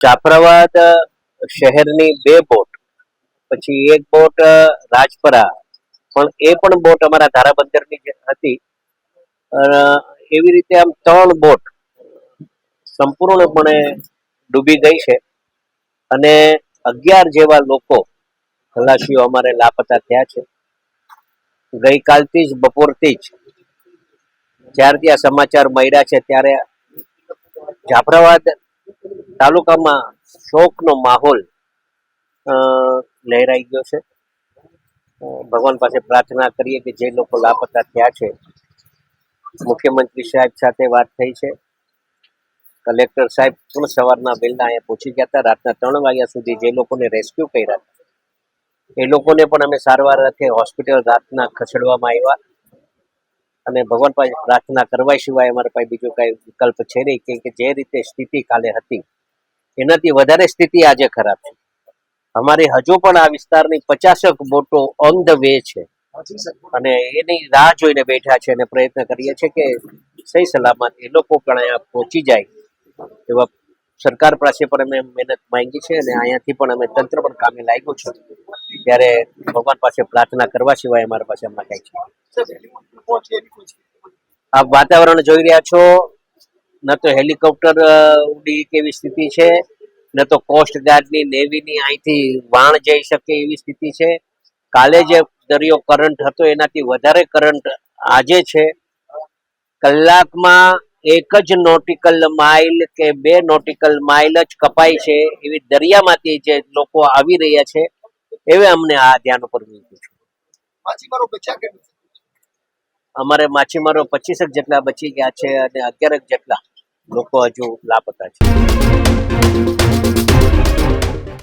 જાફરાબાદ શહેરની 2 બોટ, પછી એક બોટ રાજપરા, પણ એ પણ બોટ અમારા ધારાબંદરની જે હતી. એવી રીતે આમ 3 બોટ સંપૂર્ણપણે ડૂબી ગઈ છે અને 11 જેવા લોકો ખલાસીઓ અમારે લાપતા થયા છે. ગઈકાલથી જ બપોરથી જ જ્યારથી આ સમાચાર મળ્યા છે ત્યારે જાફરાબાદ તાલુકામાં શોકનો માહોલ લહેરાઈ ગયો છે. ભગવાન પાસે પ્રાર્થના કરીએ કે જે લોકો લાપતા થયા છે, મુખ્યમંત્રી સાહેબ સાથે વાત થઈ છે. કલેક્ટર સાહેબ પણ સવારના વહેલા અહીંયા પહોંચી ગયા હતા. રાતના 3 વાગ્યા સુધી જે લોકોને રેસ્ક્યુ કર્યા એ લોકોને પણ અમે સારવાર અર્થે હોસ્પિટલ રાતના ખસેડવામાં આવ્યા. અને ભગવાન પાસે પ્રાર્થના કરવા સિવાય અમારા પાસે બીજો કઈ વિકલ્પ છે નહીં, કેમ કે જે રીતે સ્થિતિ કાલે હતી એનાથી વધારે સ્થિતિ આજે ખરાબ છે. અમારી હજુ પણ આ વિસ્તારની 50 બોટો ઓન ધ વે છે અને એની રાહ જોઈને બેઠા છે અને પ્રયત્ન કરીએ છીએ કે સહી સલામત એ લોકો પણ અહીંયા પહોંચી જાય એવા સરકાર પાસે પણ અમે મહેનત માંગી છે અને અહીંયાથી પણ અમે તંત્ર પણ કામે લાગ્યું છે. ત્યારે ભગવાન પાસે પ્રાર્થના કરવા સિવાય અમારા પાસે હમણાં કઈ છે. આપ વાતાવરણ જોઈ રહ્યા છો, ન તો હેલિકોપ્ટર ઉડી કેવી સ્થિતિ છે, ન તો કોસ્ટ ગાર્ડની નેવીની અહીંથી વાણ જઈ શકે એવી સ્થિતિ છે. કાલે જે દરિયો કરંટ હતો એનાથી વધારે કરંટ આજે છે. કલાકમાં 1 જ નોટિકલ માઇલ કે 2 નોટિકલ માઇલ જ કપાય છે એવી દરિયામાંથી જે લોકો આવી રહ્યા છે એવે અમને આ ધ્યાન ઉપર મૂક્યું છે. અમારે માછીમારો 25 જેટલા બચી ગયા છે અને 11 જેટલા લોકો હજુ લાપતા છે.